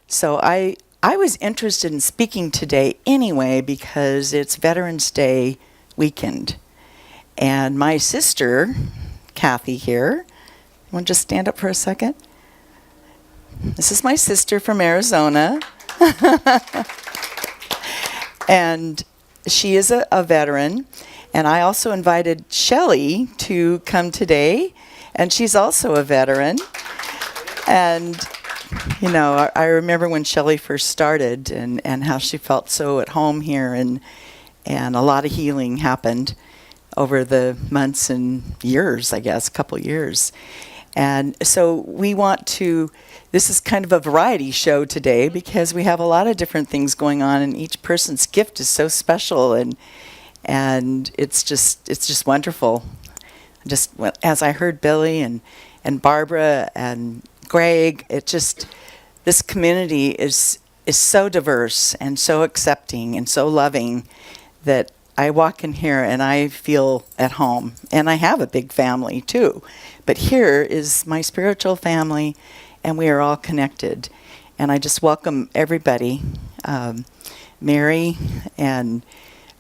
So I was interested in speaking today anyway because it's Veterans Day weekend. And my sister, Kathy here, you want to just stand up for a second? This is my sister from Arizona. And she is a veteran. And I also invited Shelley to come today. And she's also a veteran. And, you know, I remember when Shelley first started and how she felt so at home here. And a lot of healing happened over the months and years, I guess, a couple years. And so we want to, this is kind of a variety show today because we have a lot of different things going on, and each person's gift is so special, and it's just wonderful. Just as I heard Billy and Barbara and Greg, this community is so diverse and so accepting and so loving that I walk in here and I feel at home. And I have a big family too. But here is my spiritual family, and we are all connected. And I just welcome everybody. Mary, and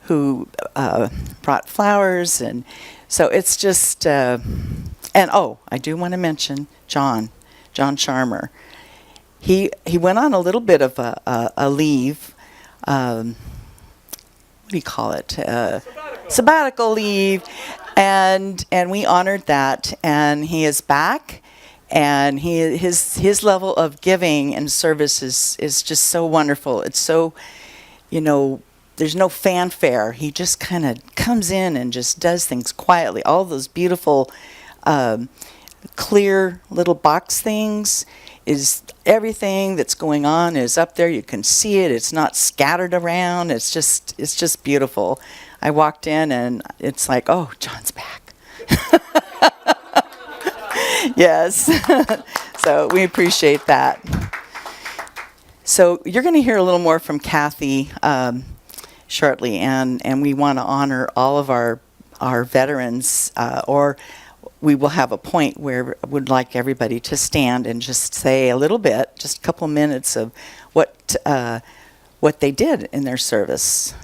who brought flowers. And so it's just, and I do want to mention John Sharmer. He went on a little bit of a leave. What do you call it? Sabbatical leave, and we honored that, and he is back, and his level of giving and service is just so wonderful. It's so, there's no fanfare. He just kind of comes in and just does things quietly. All those beautiful, clear little box things is everything that's going on is up there. You can see it. It's not scattered around. It's just beautiful. I walked in and it's like, oh, John's back. Yes. So we appreciate that. So you're going to hear a little more from Kathy shortly, and we want to honor all of our veterans, or we will have a point where I would like everybody to stand and just say a little bit, just a couple minutes of what they did in their service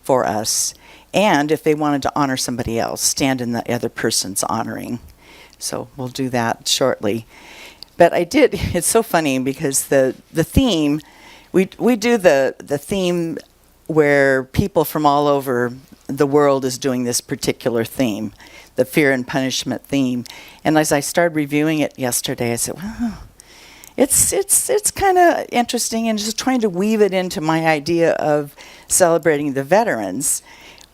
for us. And if they wanted to honor somebody else, stand in the other person's honoring. So we'll do that shortly. But it's so funny because the theme, we do the theme where people from all over the world is doing this particular theme, the fear and punishment theme. And as I started reviewing it yesterday, I said, well, it's kind of interesting, and just trying to weave it into my idea of celebrating the veterans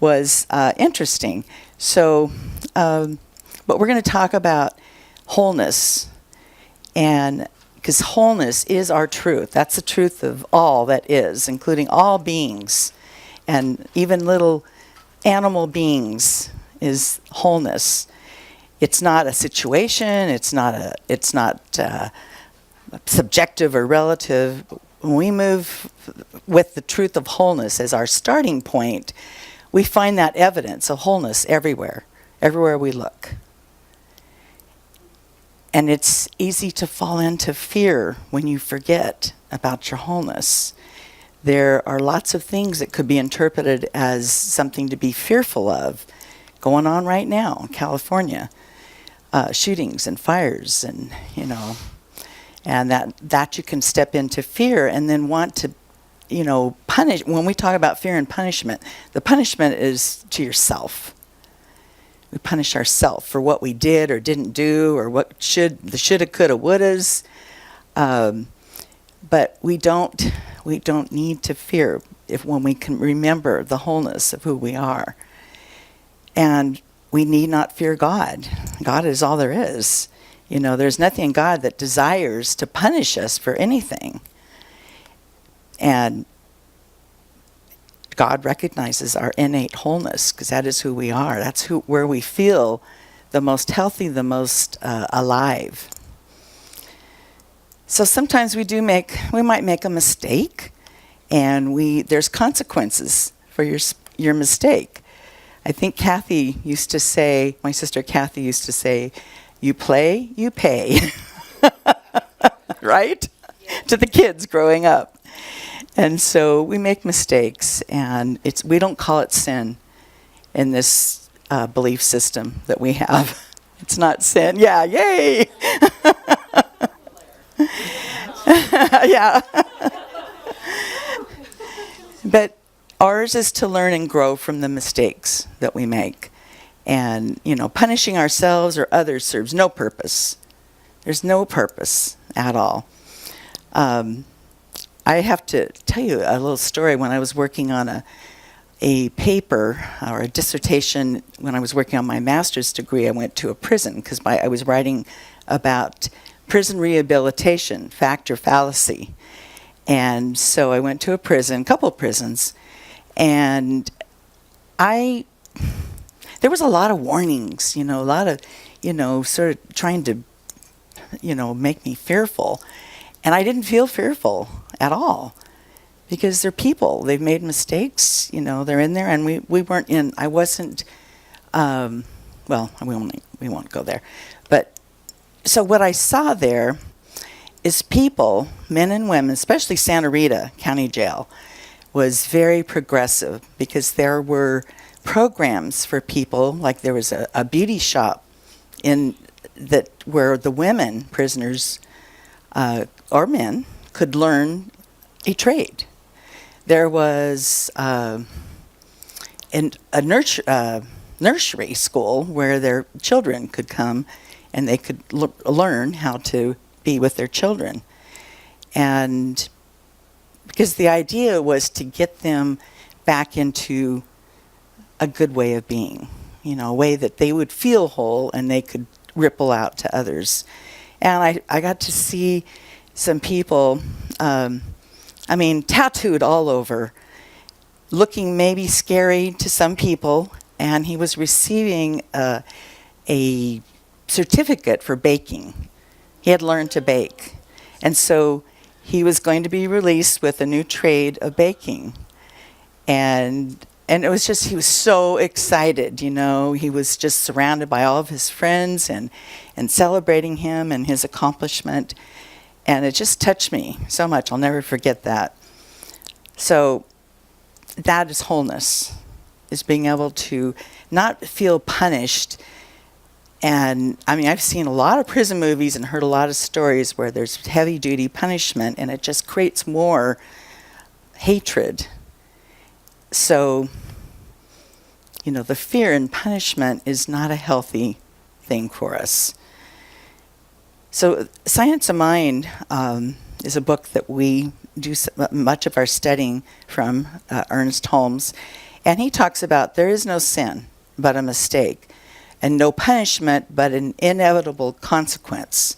was interesting. So, but we're going to talk about wholeness, and because wholeness is our truth. That's the truth of all that is, including all beings, and even little animal beings is wholeness. It's not a situation. It's not subjective or relative. When we move with the truth of wholeness as our starting point, we find that evidence of wholeness everywhere we look. And it's easy to fall into fear when you forget about your wholeness. There are lots of things that could be interpreted as something to be fearful of going on right now in California. Shootings and fires, and and that you can step into fear and then want to, punish. When we talk about fear and punishment, the punishment is to yourself. We punish ourselves for what we did or didn't do, or what the shoulda, coulda, wouldas. But we don't need to fear when we can remember the wholeness of who we are. And we need not fear God. God is all there is. There's nothing in God that desires to punish us for anything. And God recognizes our innate wholeness, because that is who we are. That's where we feel the most healthy, the most alive. So sometimes we might make a mistake, and there's consequences for your mistake. I think Kathy used to say, my sister Kathy used to say, you play, you pay. right? To the kids growing up. And so we make mistakes, and we don't call it sin in this belief system that we have. It's not sin. Yeah, yay! Yeah. But ours is to learn and grow from the mistakes that we make. And, punishing ourselves or others serves no purpose. There's no purpose at all. I have to tell you a little story. When I was working on a paper or a dissertation, when I was working on my master's degree, I went to a prison because I was writing about prison rehabilitation, fact or fallacy. And so I went to a couple of prisons, and there was a lot of warnings, a lot of, sort of trying to, make me fearful. And I didn't feel fearful at all because they're people. They've made mistakes, they're in there, and we weren't in, I wasn't, well, we won't go there. But so what I saw there is people, men and women, especially Santa Rita County Jail, was very progressive because there were programs for people, like there was a beauty shop where the women prisoners or men could learn a trade. There was a nursery school where their children could come and they could learn how to be with their children. And because the idea was to get them back into a good way of being, a way that they would feel whole and they could ripple out to others. And I got to see some people, tattooed all over, looking maybe scary to some people, and he was receiving a certificate for baking. He had learned to bake. And so he was going to be released with a new trade of baking. And it was just, he was so excited, He was just surrounded by all of his friends and celebrating him and his accomplishment. And it just touched me so much. I'll never forget that. So that is wholeness, is being able to not feel punished. And I've seen a lot of prison movies and heard a lot of stories where there's heavy duty punishment, and it just creates more hatred. So, the fear and punishment is not a healthy thing for us. So, Science of Mind is a book that we do much of our studying from, Ernest Holmes. And he talks about there is no sin but a mistake, and no punishment but an inevitable consequence.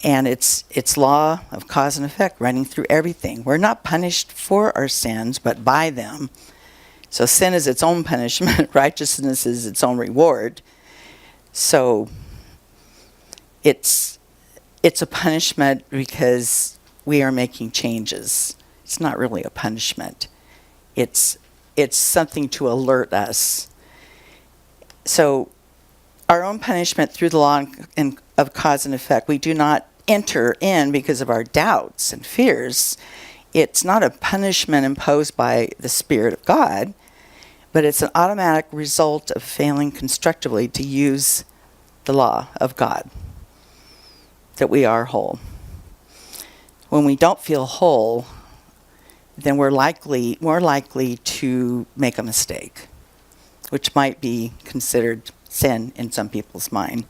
And it's law of cause and effect running through everything. We're not punished for our sins, but by them. So sin is its own punishment. Righteousness is its own reward. So it's a punishment because we are making changes. It's not really a punishment. It's something to alert us. So our own punishment through the law of cause and effect, we do not enter in because of our doubts and fears. It's not a punishment imposed by the Spirit of God, but it's an automatic result of failing constructively to use the law of God, that we are whole. When we don't feel whole, then we're more likely to make a mistake, which might be considered sin in some people's mind.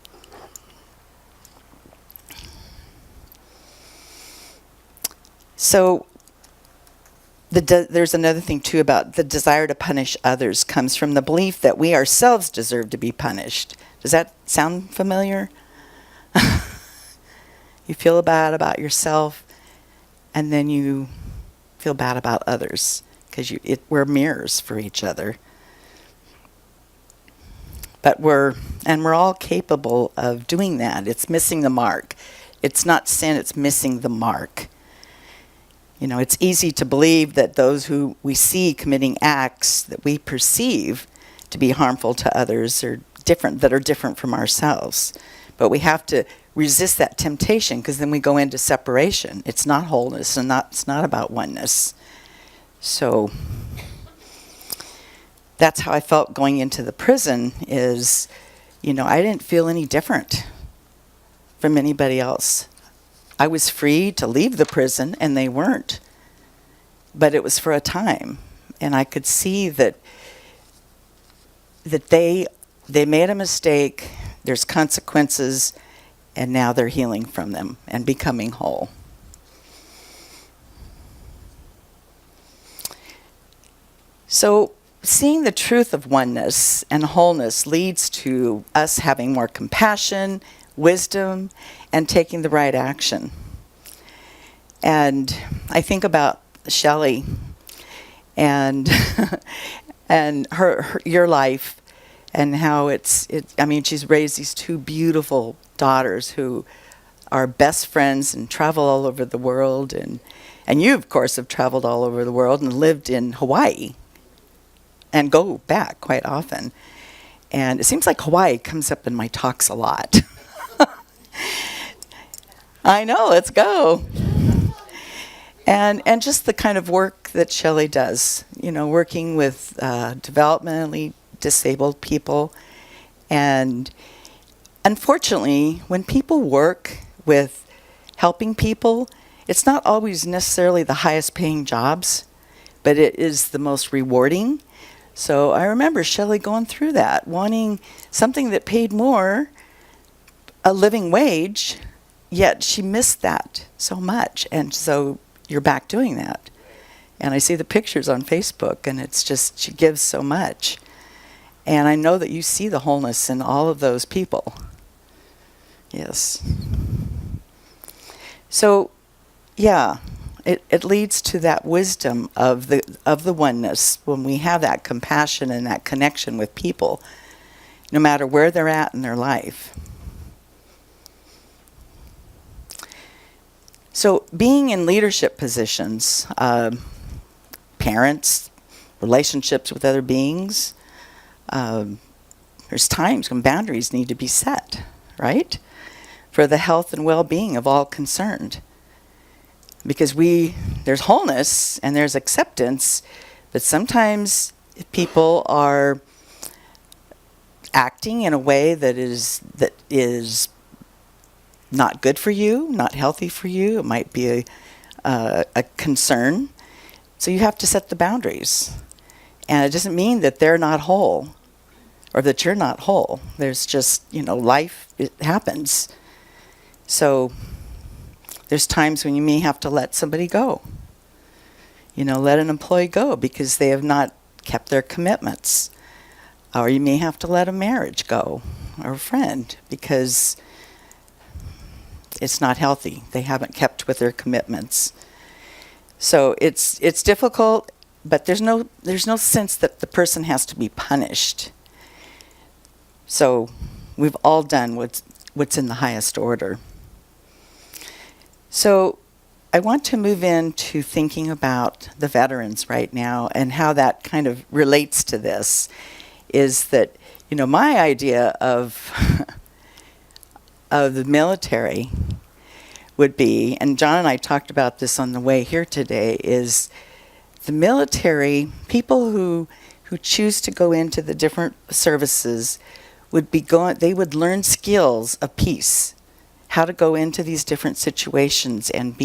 So there's another thing too about the desire to punish others comes from the belief that we ourselves deserve to be punished. Does that sound familiar? You feel bad about yourself, and then you feel bad about others because we're mirrors for each other. But we're all capable of doing that. It's missing the mark. It's not sin, it's missing the mark. It's easy to believe that those who we see committing acts that we perceive to be harmful to others are different from ourselves. But we have to resist that temptation, because then we go into separation. It's not wholeness, and it's not about oneness. So that's how I felt going into the prison is, I didn't feel any different from anybody else. I was free to leave the prison, and they weren't. But it was for a time. And I could see that they made a mistake, there's consequences, and now they're healing from them and becoming whole. So seeing the truth of oneness and wholeness leads to us having more compassion, wisdom, and taking the right action. And I think about Shelley and and your life, and how she's raised these two beautiful daughters who are best friends and travel all over the world, and you, of course, have traveled all over the world and lived in Hawaii and go back quite often. And it seems like Hawaii comes up in my talks a lot. I know, let's go. And just the kind of work that Shelley does, working with developmentally disabled people. And unfortunately, when people work with helping people, it's not always necessarily the highest paying jobs, but it is the most rewarding. So I remember Shelley going through that, wanting something that paid more, a living wage, yet she missed that so much. And so you're back doing that. And I see the pictures on Facebook, and it's just, she gives so much. And I know that you see the wholeness in all of those people. Yes. So, yeah, it leads to that wisdom of the oneness when we have that compassion and that connection with people, no matter where they're at in their life. So being in leadership positions, parents, relationships with other beings, there's times when boundaries need to be set, right? For the health and well-being of all concerned. Because there's wholeness and there's acceptance, but sometimes people are acting in a way that is not good for you, not healthy for you. It might be a concern. So you have to set the boundaries. And it doesn't mean that they're not whole or that you're not whole. There's just, life, it happens. So there's times when you may have to let somebody go. Let an employee go because they have not kept their commitments. Or you may have to let a marriage go, or a friend, because it's not healthy. They haven't kept with their commitments. So it's difficult, but there's no sense that the person has to be punished. So we've all done what's in the highest order. So I want to move into thinking about the veterans right now, and how that kind of relates to this is that, my idea of the military would be, and John and I talked about this on the way here today, is the military, people who choose to go into the different services they would learn skills of peace, how to go into these different situations and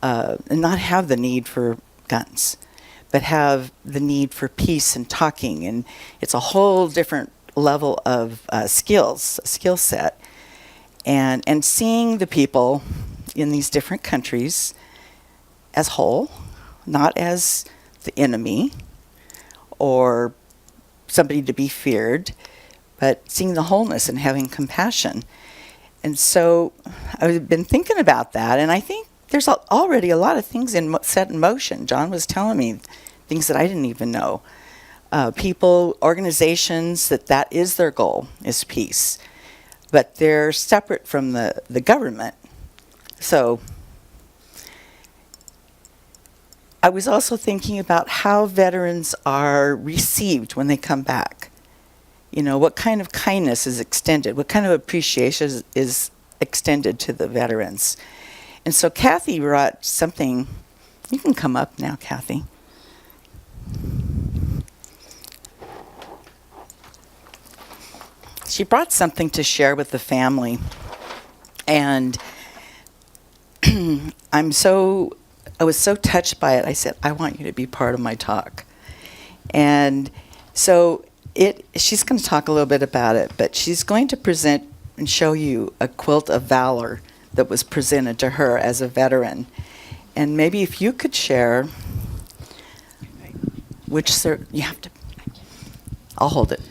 and not have the need for guns, but have the need for peace and talking. And it's a whole different level of skill set. And seeing the people in these different countries as whole, not as the enemy or somebody to be feared, but seeing the wholeness and having compassion. And so I've been thinking about that, and I think there's already a lot of things set in motion. John was telling me things that I didn't even know. People, organizations, that is their goal, is peace. But they're separate from the government. So I was also thinking about how veterans are received when they come back. what kind of kindness is extended, what kind of appreciation is extended to the veterans. And so Kathy brought something. You can come up now, Kathy. She brought something to share with the family. And I was so touched by it. I said, I want you to be part of my talk. And so she's going to talk a little bit about it, but she's going to present and show you a quilt of valor that was presented to her as a veteran. And maybe if you could share you have to, I'll hold it.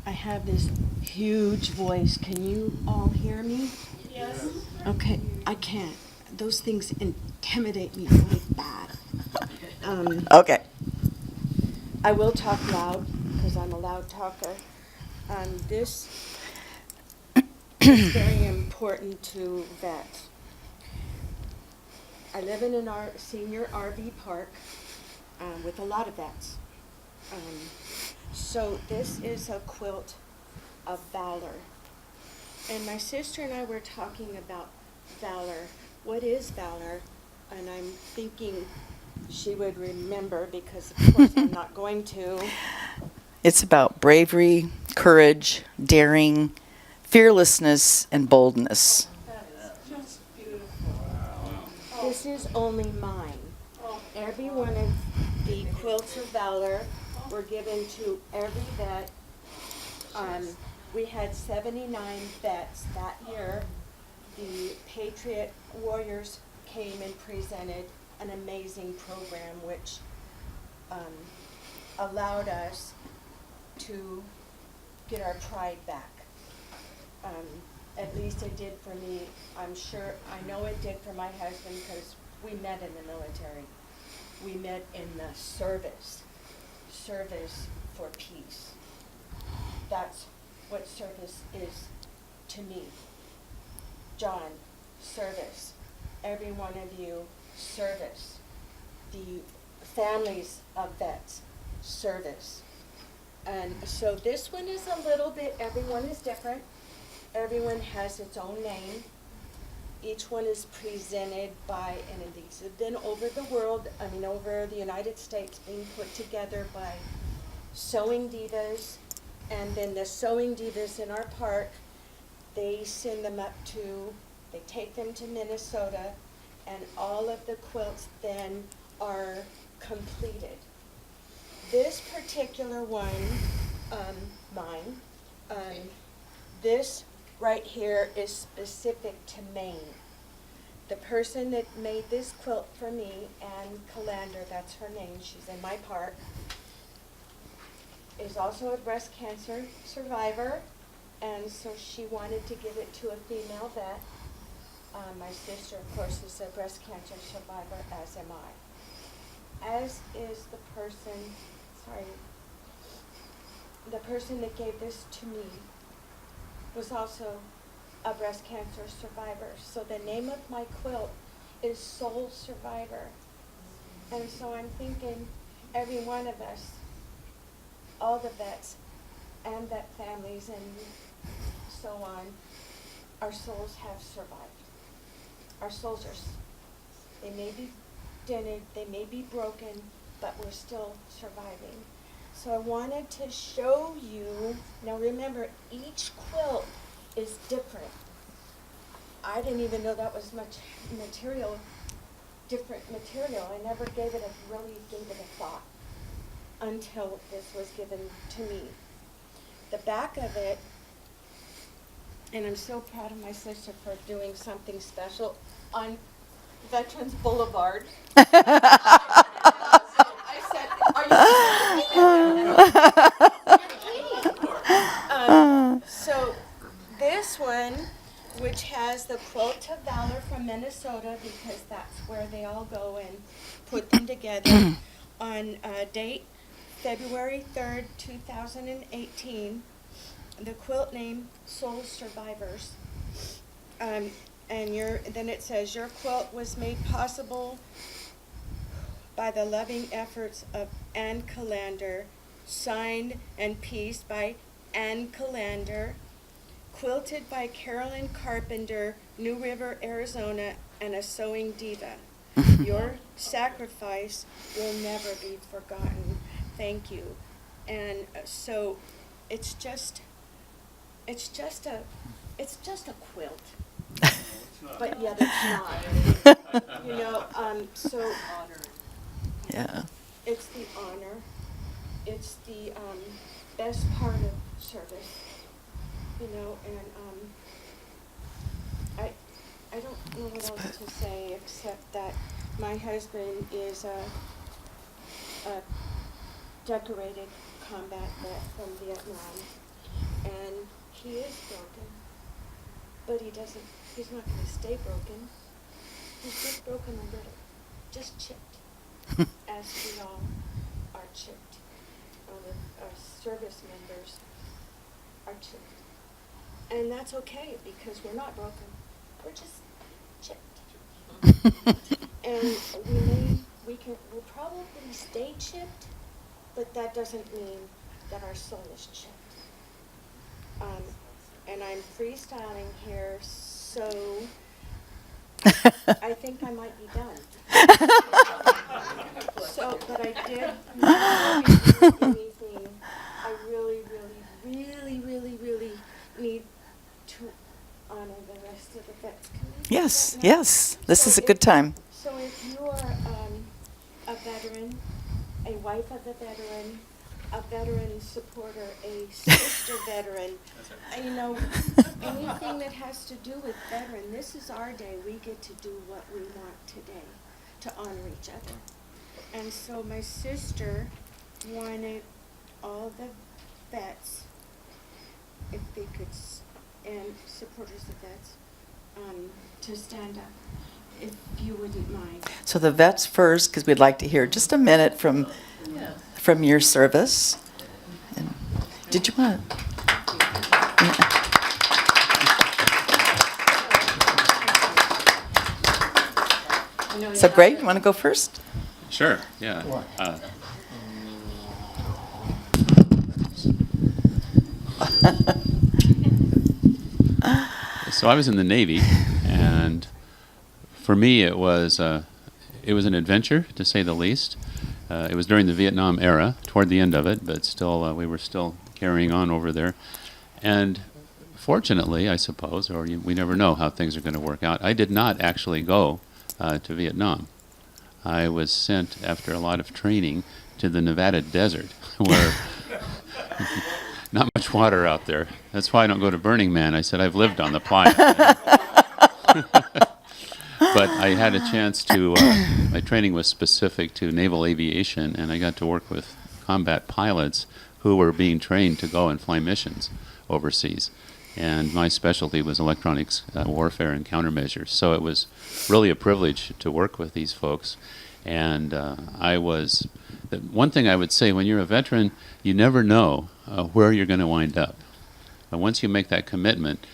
I have this huge voice. Can you all hear me? Yes. Okay, I can't. Those things intimidate me really bad. Okay. I will talk loud because I'm a loud talker. This is very important to vets. I live in a senior RV park with a lot of vets. So this is a quilt of valor. And my sister and I were talking about valor. What is valor? And I'm thinking she would remember because, of course, I'm not going to. It's about bravery, courage, daring, fearlessness, and boldness. Just beautiful. This is only mine. Every one of the quilts of valor were given to every vet. We had 79 vets that year. The Patriot Warriors came and presented an amazing program which allowed us to get our pride back. At least it did for me. I know it did for my husband because we met in the military. We met in the service for peace. That's what service is to me. John, service. Every one of you, service. The families of vets, service. And so this one is a little bit, everyone is different. Everyone has its own name. Each one is presented by, and these have been over the United States, being put together by sewing divas. And then the sewing divas in our park, they send them they take them to Minnesota, and all of the quilts then are completed. This particular one, mine, this right here is specific to Maine. The person that made this quilt for me, Ann Calander, that's her name, she's in my park, is also a breast cancer survivor, and so she wanted to give it to a female vet. My sister, of course, is a breast cancer survivor, as am I. As is the person that gave this to me was also a breast cancer survivor. So the name of my quilt is Soul Survivor. And so I'm thinking every one of us, all the vets and vet families and so on, our souls have survived. Our souls they may be dented, they may be broken, but we're still surviving. So I wanted to show you, now remember, each quilt is different. I didn't even know that was much material, different material. I never really gave it a thought until this was given to me. The back of it, and I'm so proud of my sister for doing something special on Veterans Boulevard. I said, are you so this one, which has the quilt of valor from Minnesota, because that's where they all go and put them together, on date February 3rd, 2018, the quilt name Soul Survivors. Then it says, your quilt was made possible by the loving efforts of Ann Calander signed and pieced by Ann Calander, quilted by Carolyn Carpenter, New River, Arizona, and a sewing diva. Your sacrifice will never be forgotten. Thank you. And so it's just a quilt. But yet it's not. So Yeah. it's the honor. It's the best part of service, and I don't know what else to say except that my husband is a decorated combat vet from Vietnam, and he is broken, but he's not going to stay broken. He's just broken a little, just chipped, as we all are chipped. Our service members are chipped. And that's okay, because we're not broken. We're just chipped. And we'll probably stay chipped, but that doesn't mean that our soul is chipped. And I'm freestyling here, so I think I might be done. But I did not do anything. I really, really, really, really, really need to honor the rest of the vets. Can we do Yes, that now? yes. This is a good time. So if you are a veteran, a wife of a veteran supporter, a sister veteran, anything that has to do with veteran, this is our day. We get to do what we want today to honor each other. And so my sister wanted all the vets, if they could, and supporters of vets, to stand up, if you wouldn't mind. So the vets first, because we'd like to hear just a minute from your service. And did you want to? So Greg, you want to go first? Sure, yeah. So I was in the Navy, and for me it was an adventure, to say the least. It was during the Vietnam era, toward the end of it, but still we were still carrying on over there. And fortunately, I suppose, or we never know how things are going to work out, I did not actually go to Vietnam. I was sent, after a lot of training, to the Nevada desert, where not much water out there. That's why I don't go to Burning Man. I said I've lived on the planet. But I had a chance to, my training was specific to naval aviation, and I got to work with combat pilots who were being trained to go and fly missions overseas. And my specialty was electronics warfare and countermeasures. So it was really a privilege to work with these folks. And one thing I would say, when you're a veteran, you never know where you're going to wind up. But once you make that commitment,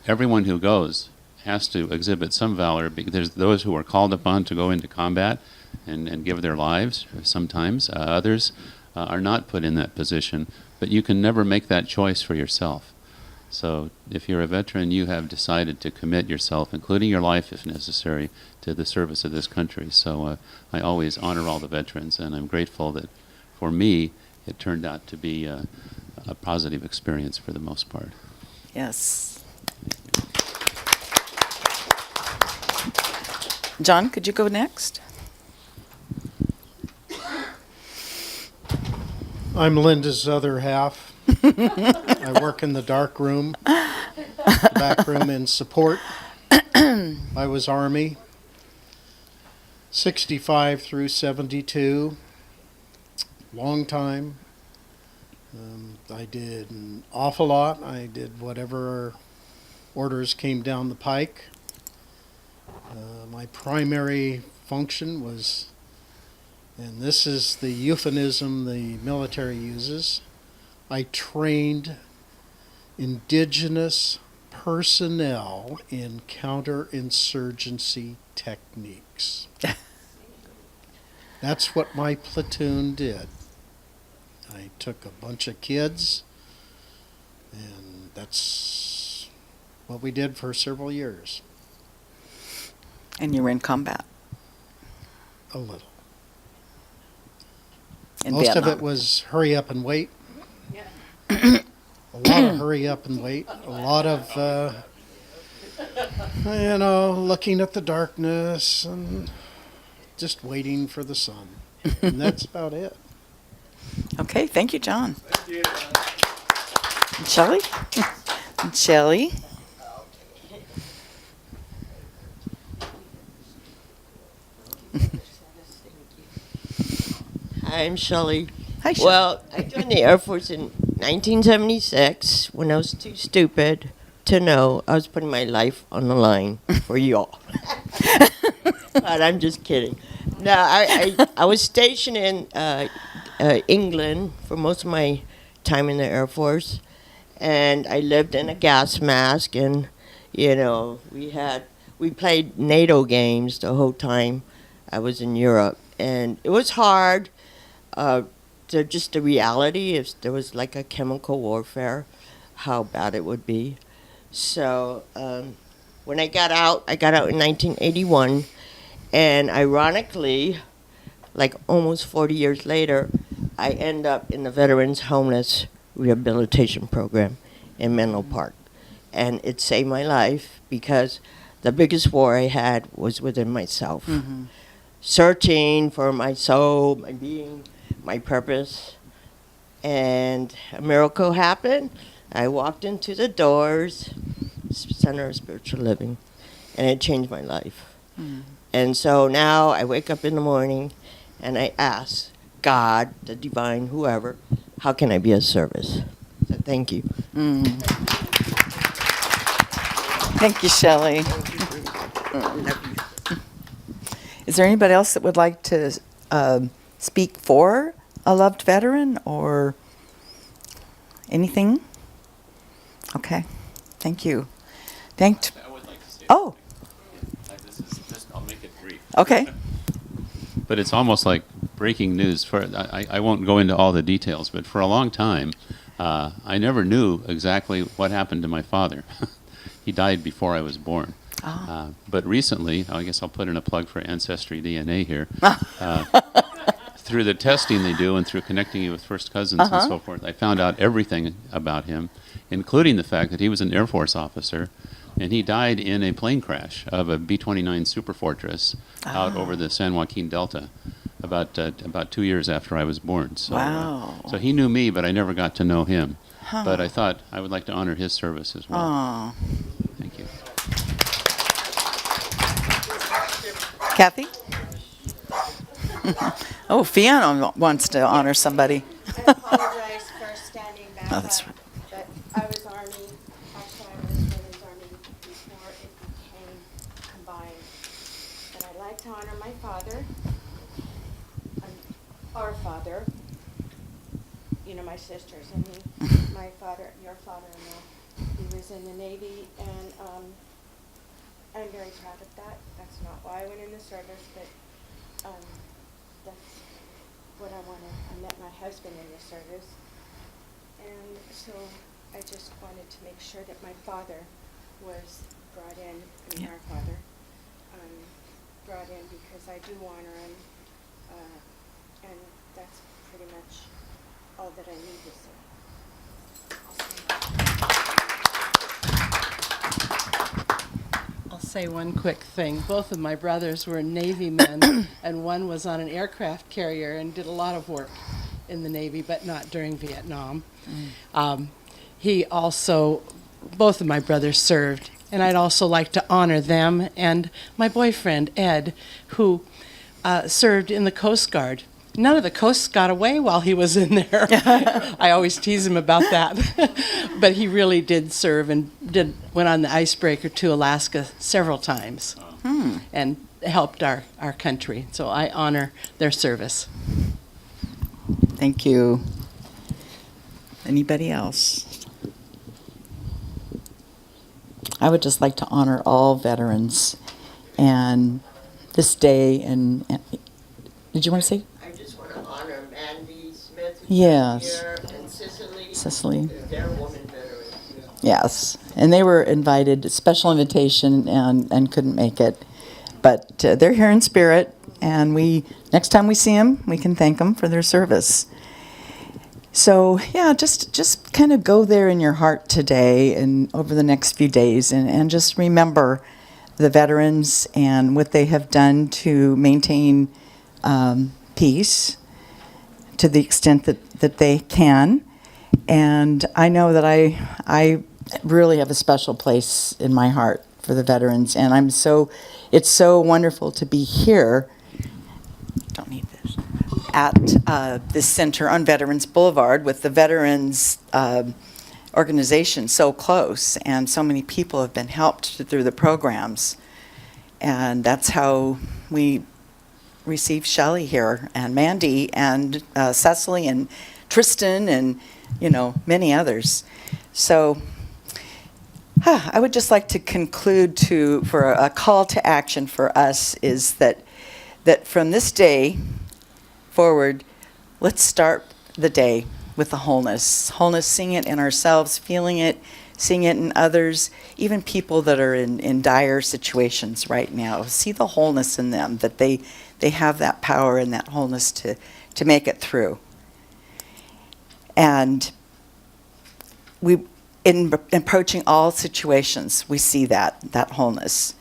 everyone who goes has to exhibit some valor, because there's those who are called upon to go into combat and give their lives sometimes. Others are not put in that position, but you can never make that choice for yourself. So if you're a veteran, you have decided to commit yourself, including your life if necessary, to the service of this country. So I always honor all the veterans, and I'm grateful that for me it turned out to be a positive experience for the most part. Yes. John, could you go next? I'm Linda's other half. I work in the dark room, the back room in support. I was Army, 65 through 72, long time. I did an awful lot. I did whatever orders came down the pike. My primary function was, and this is the euphemism the military uses, I trained indigenous personnel in counterinsurgency techniques. That's what my platoon did. I took a bunch of kids, and that's what we did for several years. And you were in combat A little. in Most Vietnam. of it was hurry up and wait. Yeah. A lot of hurry up and wait. A lot of, looking at the darkness and just waiting for the sun. And that's about it. Okay, thank you, John. And Shelley? And Shelley? Hi, I'm Shelley. Hi, Shelley. Well, I joined the Air Force in 1976 when I was too stupid to know I was putting my life on the line for y'all. But I'm just kidding. No, I was stationed in England for most of my time in the Air Force, and I lived in a gas mask, and we played NATO games the whole time I was in Europe, and it was hard. Just the reality, if there was like a chemical warfare, how bad it would be. So when I got out in 1981, and ironically, like almost 40 years later, I end up in the Veterans Homeless Rehabilitation Program in Menlo Park. And it saved my life because the biggest war I had was within myself. Mm-hmm. Searching for my soul, my being, my purpose. And a miracle happened. I walked into the doors, Center of Spiritual Living, and it changed my life. Mm. And so now I wake up in the morning and I ask God, the divine, whoever, how can I be of service? So thank you. Mm. Thank you, Shelley. Is there anybody else that would like to speak for a loved veteran or anything? Okay, thank you. I would like to say Oh, I'll make it brief. okay. But it's almost like breaking news. I won't go into all the details, but for a long time, I never knew exactly what happened to my father. He died before I was born. Oh. But recently, I guess I'll put in a plug for Ancestry DNA here. Through the testing they do and through connecting you with first cousins and so forth, I found out everything about him, including the fact that he was an Air Force officer, and he died in a plane crash of a B-29 Superfortress out over the San Joaquin Delta about 2 years after I was born. So, Wow. So he knew me, but I never got to know him. But I thought I would like to honor his service as well. Oh. Thank you. Kathy? Oh, Fiona wants to honor somebody. I apologize for standing back Oh, that's up, but I was Army, actually I was Women's Army before it became combined. But I'd like to honor my father, our father, my sisters, and my father, your father-in-law. He was in the Navy, and I'm very proud of that. That's not why I went in the service, but that's what I wanted. I met my husband in the service, and so I just wanted to make sure that my father was brought in, Yeah. our father, brought in because I do honor him, and that's pretty much all that I need to say. I'll say one quick thing. Both of my brothers were Navy men, and one was on an aircraft carrier and did a lot of work in the Navy, but not during Vietnam. He also, both of my brothers served, and I'd also like to honor them and my boyfriend, Ed, who served in the Coast Guard. None of the coasts got away while he was in there. I always tease him about that. But he really did serve and went on the icebreaker to Alaska several times and helped our country. So I honor their service. Thank you. Anybody else? I would just like to honor all veterans and this day. And did you want to say? I just want to honor Mandy Smith, who Yes. Here and Sicily. Cicely. They're woman veterans. Yes. And they were invited, special invitation, and couldn't make it. But they're here in spirit, and next time we see them, we can thank them for their service. So yeah, just kind of go there in your heart today and over the next few days, and just remember the veterans and what they have done to maintain peace to the extent that they can. And I know that I really have a special place in my heart for the veterans, and it's so wonderful to be here. Don't need this. At this center on Veterans Boulevard with the Veterans organization so close, and so many people have been helped through the programs. And that's how we received Shelley here, and Mandy, and Cecily, and Tristan, and many others. So I would just like to conclude for a call to action for us is that from this day forward, let's start the day with the wholeness, seeing it in ourselves, feeling it, seeing it in others, even people that are in dire situations right now. See the wholeness in them, that they have that power and that wholeness to make it through. And in approaching all situations, we see that wholeness.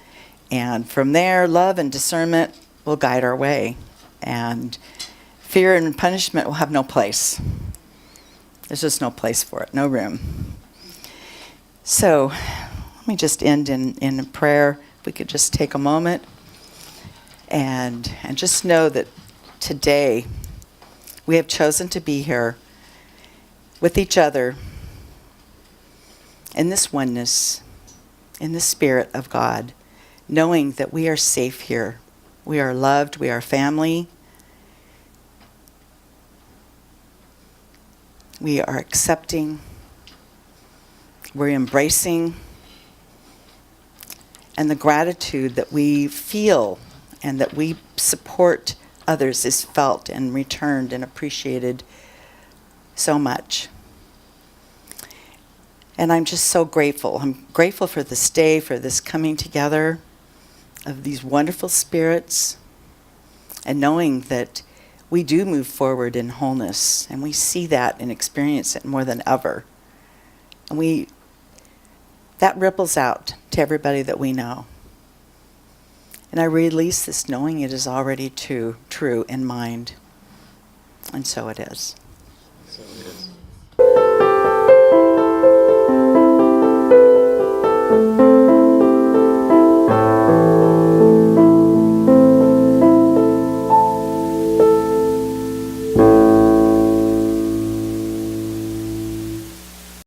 And from there, love and discernment will guide our way. And fear and punishment will have no place. There's just no place for it, no room. So let me just end in a prayer. If we could just take a moment and just know that today we have chosen to be here with each other in this oneness, in the Spirit of God, knowing that we are safe here. We are loved, we are family. We are accepting, we're embracing, and the gratitude that we feel and that we support others is felt and returned and appreciated so much. And I'm just so grateful. I'm grateful for this day, for this coming together of these wonderful spirits, and knowing that we do move forward in wholeness, and we see that and experience it more than ever. And that ripples out to everybody that we know. And I release this knowing it is already true in mind. And so it is.